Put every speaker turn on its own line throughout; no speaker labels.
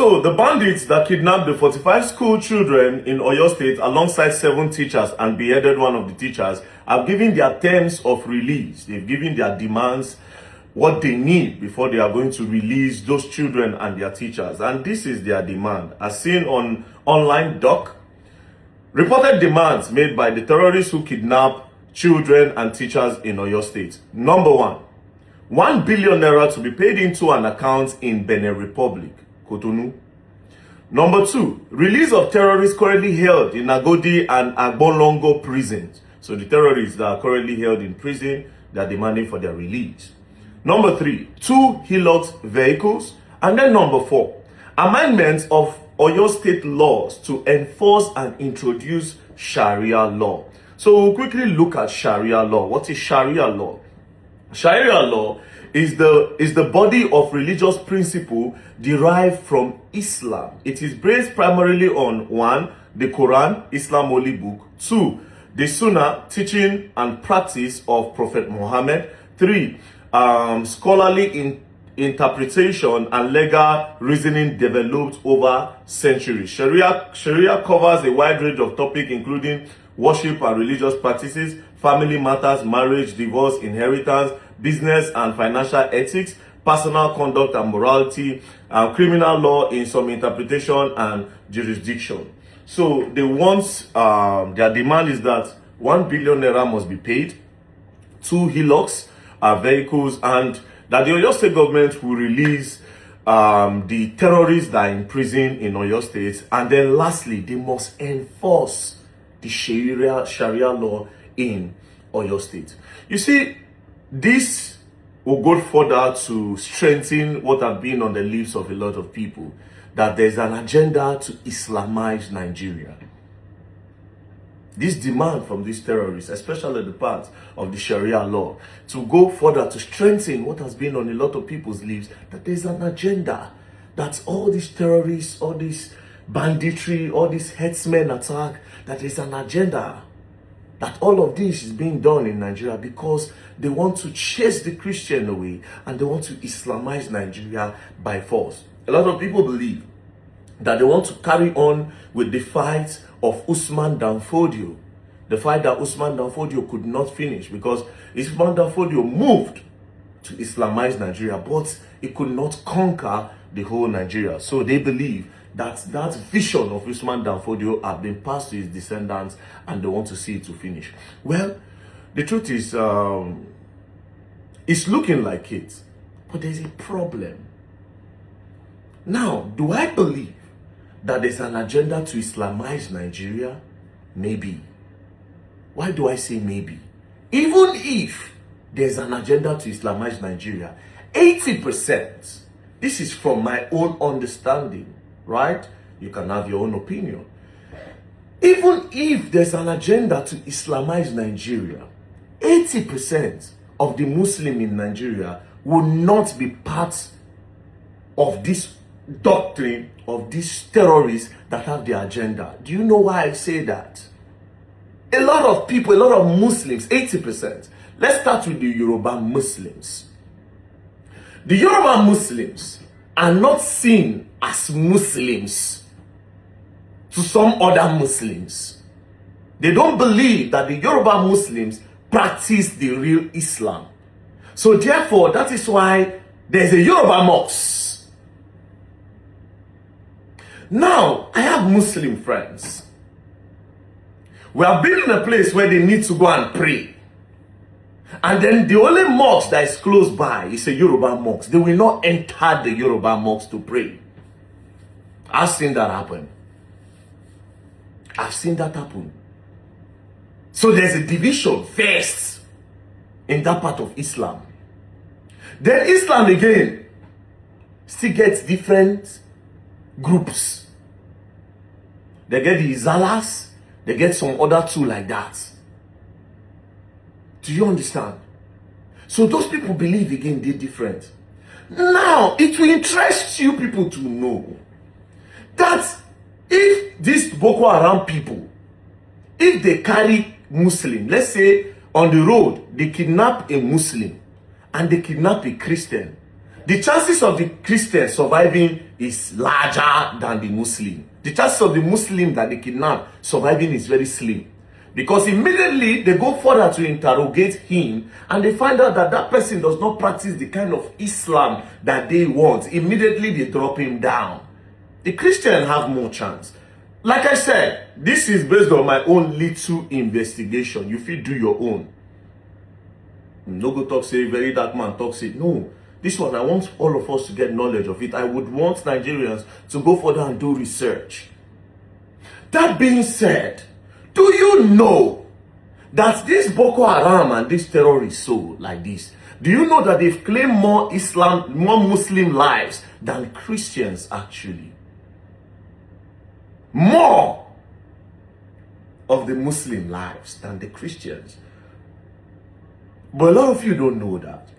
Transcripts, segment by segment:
so the bandits that kidnapped the 45 school children in Oyo State alongside 7 teachers and beheaded one of the teachers have given their terms of release. They've given their demands, what they need before they are going to release those children and their teachers. And this is their demand. As seen on online doc, reported demands made by the terrorists who kidnapped children and teachers in Oyo State. Number 1 billion naira to be paid into an account in Benin Republic, Cotonou. Number 2, release of terrorists currently held in Agodi and Agbolongo prisons. So the terrorists that are currently held in prison, they are demanding for their release. Number 3, 2 Hilux vehicles. And then number 4, amendments of Oyo State laws to enforce and introduce Sharia law. So we'll quickly look at Sharia law. What is Sharia law? Sharia law is the body of religious principle derived from Islam. It is based primarily on 1, the Quran, Islam holy book; 2, the Sunnah, teaching and practice of Prophet Muhammad; 3, scholarly interpretation and legal reasoning developed over centuries. Sharia covers a wide range of topics including worship and religious practices, family matters, marriage, divorce, inheritance, business and financial ethics, personal conduct and morality, criminal law in some interpretation and jurisdiction. So they want, their demand is that 1 billion naira must be paid, 2 Hilux vehicles, and that the Oyo State government will release the terrorists that are in prison in Oyo State. And then lastly, they must enforce the Sharia law in Oyo State. You see, this will go further to strengthen what have been on the lips of a lot of people, that there's an agenda to Islamize Nigeria. This demand from these terrorists, especially the part of the Sharia law, to go further to strengthen what has been on a lot of people's lips, that there's an agenda, that all these terrorists, all this banditry, all this herdsmen attack, that there's an agenda, that all of this is being done in Nigeria because they want to chase the Christian away and they want to Islamize Nigeria by force. A lot of people believe that they want to carry on with the fight of Usman Dan Fodio, the fight that Usman Dan Fodio could not finish because Usman Dan Fodio moved to Islamize Nigeria, but it could not conquer the whole Nigeria. So they believe that that vision of Usman Dan Fodio have been passed to his descendants and they want to see it to finish. Well, the truth is, it's looking like it, but there's a problem. Now, do I believe that there's an agenda to Islamize Nigeria? Maybe. Why do I say maybe? Even if there's an agenda to Islamize Nigeria, 80%, this is from my own understanding, right? You can have your own opinion. Even if there's an agenda to Islamize Nigeria, 80% of the Muslim in Nigeria will not be part of this doctrine of these terrorists that have the agenda. Do you know why I say that? A lot of people, a lot of Muslims, 80%. Let's start with the Yoruba Muslims. The Yoruba Muslims are not seen as Muslims to some other Muslims. They don't believe that the Yoruba Muslims practice the real Islam. So therefore, that is why there's a Yoruba mosque. Now, I have Muslim friends. We have been in a place where they need to go and pray. And then the only mosque that is close by is a Yoruba mosque. They will not enter the Yoruba mosque to pray. I've seen that happen. I've seen that happen. So there's a division first in that part of Islam. Then Islam again still gets different groups. They get the Izalas, they get some other two like that. Do you understand? So those people believe again they're different. Now, it will interest you people to know that if these Boko Haram people, if they carry Muslim, let's say on the road, they kidnap a Muslim and they kidnap a Christian, The chances of the Christian surviving is larger than the Muslim. The chances of the Muslim that they kidnap surviving is very slim. Because immediately they go further to interrogate him and they find out that that person does not practice the kind of Islam that they want. Immediately they drop him down. The Christian have more chance. Like I said, this is based on my own little investigation. You feel do your own. No go talk say very dark man talk say no. This one I want all of us to get knowledge of it. I would want Nigerians to go further and do research. That being said, do you know that this Boko Haram and this terrorists so like this? Do you know that they've claimed more Muslim lives than Christians actually? More of the Muslim lives than the Christians. But a lot of you don't know that.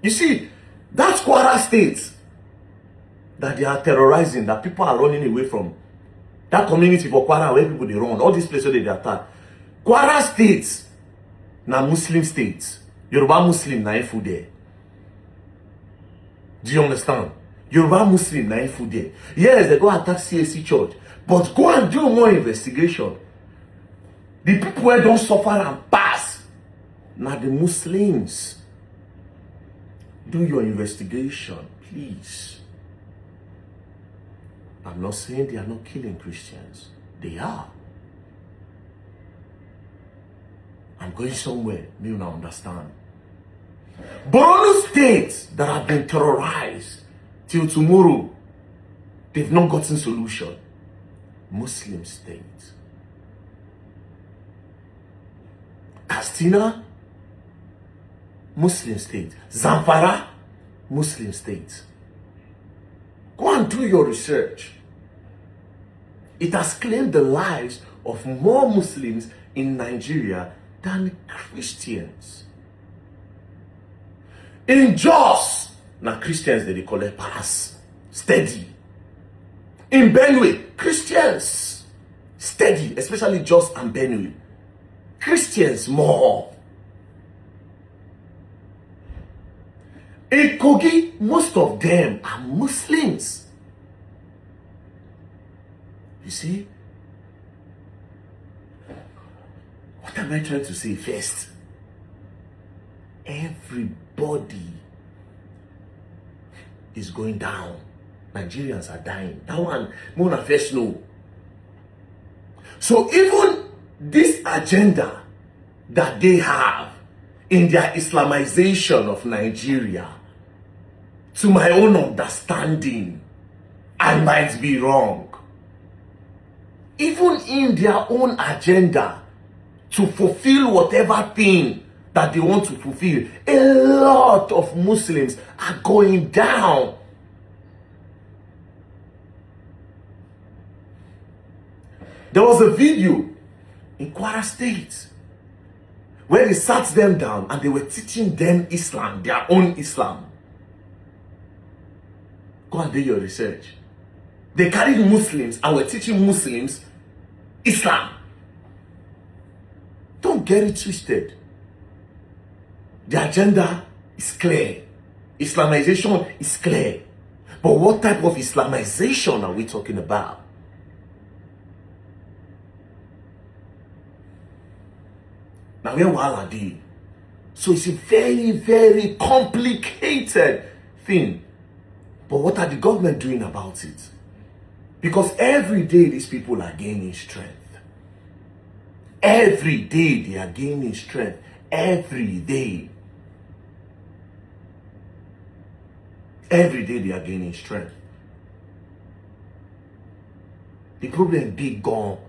You see, that's Kwara State that they are terrorizing, that people are running away from. That community for Kwara where people they run, all these places they attack. Kwara State, na Muslim state. Yoruba Muslim na ifu there. Do you understand? Yoruba Muslim na ifu there. Yes, they go attack CAC church, but go and do more investigation. The people who don't suffer and pass, now the Muslims. Do your investigation, please. I'm not saying they are not killing Christians. They are. I'm going somewhere, you now understand. Borno states that have been terrorized till tomorrow, they've not gotten solution. Muslim states. Katsina, Muslim state. Zamfara, Muslim state. Go and do your research. It has claimed the lives of more Muslims in Nigeria than Christians. In Jos, now Christians they collect pass, steady. In Benue, Christians, steady, especially Jos and Benue. Christians more. In Kogi, most of them are Muslims. You see? What am I trying to say first? Everybody is going down. Nigerians are dying. That one, Mona first know. So even this agenda that they have in their Islamization of Nigeria, to my own understanding, I might be wrong. Even in their own agenda to fulfill whatever thing that they want to fulfill, a lot of Muslims are going down. There was a video in Kwara State where they sat them down and they were teaching them Islam, their own Islam. Go and do your research. They carried Muslims and were teaching Muslims Islam. Don't get it twisted. The agenda is clear. Islamization is clear. But what type of Islamization are we talking about? Now where wahala dey? So it's a very, very complicated thing. But what are the government doing about it? Because every day these people are gaining strength. Every day they are gaining strength. Every day. Every day they are gaining strength. The problem big gone.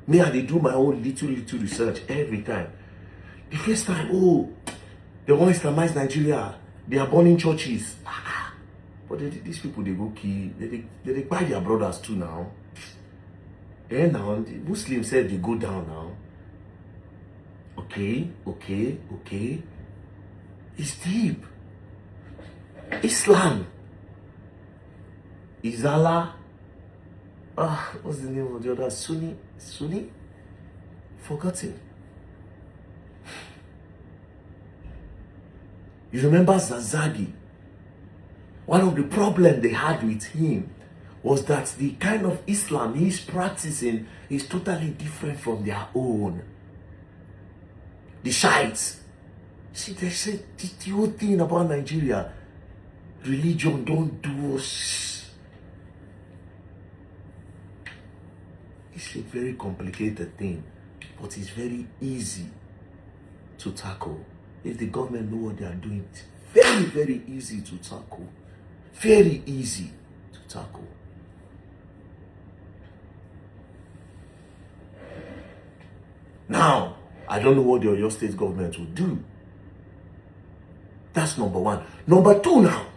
Me and they do my own little research every time. The first time, oh, they want to Islamize Nigeria. They are burning churches. But these people, they go kill. They buy their brothers too now. And now, the Muslims said they go down now. Okay. It's deep. Islam. Is Allah. What's the name of the other? Sunni? Forgotten. You remember Zazagi? One of the problems they had with him was that the kind of Islam he's practicing is totally different from their own. The Shiites. See, they said the whole thing about Nigeria, religion don't do us. It's a very complicated thing, but it's very easy to tackle. If the government know what they are doing, it's very, very easy to tackle. Very easy to tackle. Now, I don't know what the Oyo State government will do. That's number one. Number two now.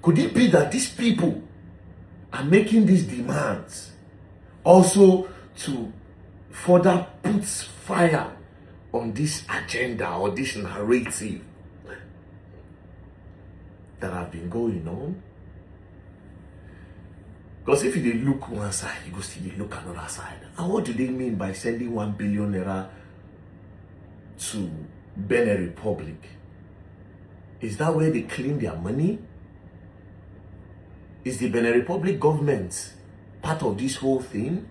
Could it be that these people are making these demands also to further put fire on this agenda or this narrative that have been going on? Because if you look one side, you go see you look another side. And what do they mean by sending 1 billion naira to Benin Republic? Is that where they claim their money? Is the Benin Republic government part of this whole thing?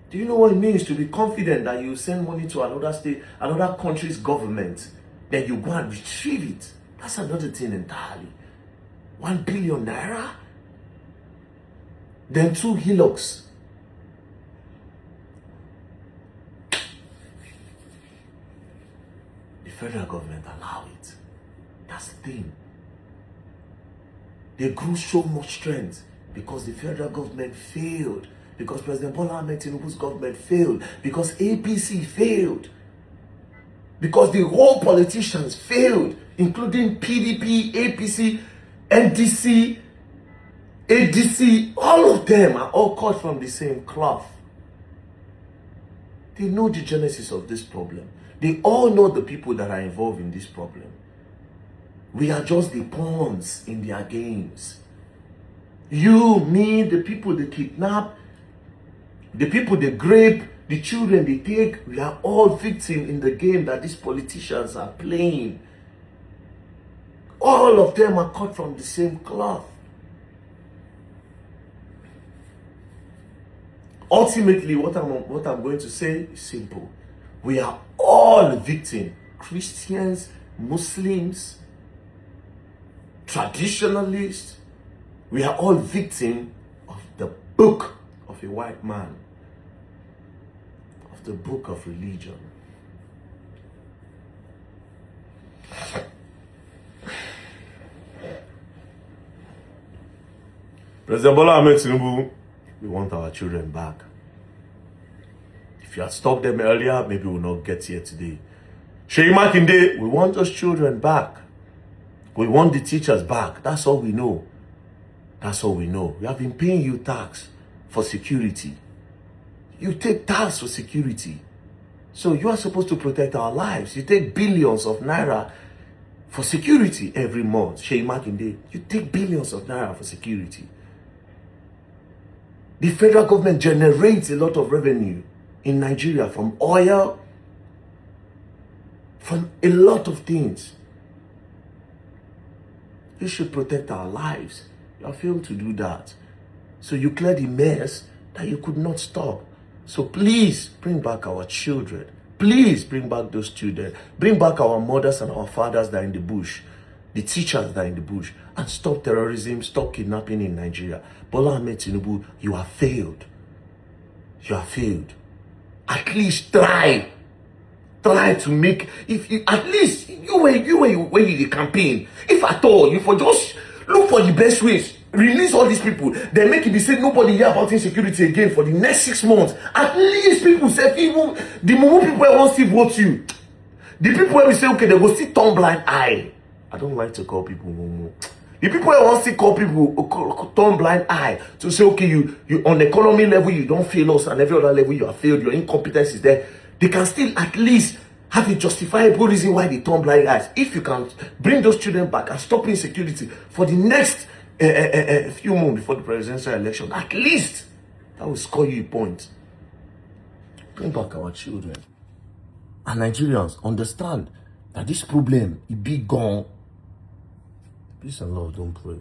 Do you know what it means to be confident that you send money to another state, another country's government, then you go and retrieve it? That's another thing entirely. 1 billion naira? Then 2 hillocks. The federal government allow it. That's the thing. They grew so much strength because the federal government failed, because President Bola Ahmed Tinubu's government failed, because APC failed, because the whole politicians failed, including PDP, APC, NDC, ADC, all of them are all cut from the same cloth. They know the genesis of this problem. They all know the people that are involved in this problem. We are just the pawns in their games. You, me, the people they kidnap, the people they grape, the children they take, we are all victims in the game that these politicians are playing. All of them are cut from the same cloth. Ultimately, what I'm going to say is simple. We are all victims. Christians, Muslims, traditionalists, we are all victims of the book of a white man, of the book of religion. President Bola Ahmed Tinubu, we want our children back. If you had stopped them earlier, maybe we'll not get here today. Seyi Makinde, we want those children back. We want the teachers back. That's all we know. That's all we know. We have been paying you tax for security. You take tax for security. So you are supposed to protect our lives. You take billions of naira for security every month. Seyi Makinde, you take billions of naira for security. The federal government generates a lot of revenue in Nigeria from oil, from a lot of things. You should protect our lives. You have failed to do that. So you clear the mess that you could not stop. So please bring back our children. Please bring back those children. Bring back our mothers and our fathers that are in the bush. The teachers that are in the bush. And stop terrorism, stop kidnapping in Nigeria. Bola Ahmed Tinubu, you have failed. You have failed. At least try. Try to make, if you, at least, when you the campaign, if at all, you for just look for the best ways, release all these people, then make it be said nobody hear about insecurity again for the next 6 months. At least people say, even the Mumu people won't still vote you. The people where we say, okay, they will still turn blind eye. I don't like to call people Mumu. The people who want to call people turn blind eye to say, okay, you on the economy level, you don't fail us, and every other level you have failed, your incompetence is there. They can still at least have a justifiable reason why they turn blind eyes. If you can bring those children back and stop insecurity for the next few months before the presidential election, at least that will score you a point. Bring back our children. And Nigerians understand that this problem is big gone.
Peace and love don't play.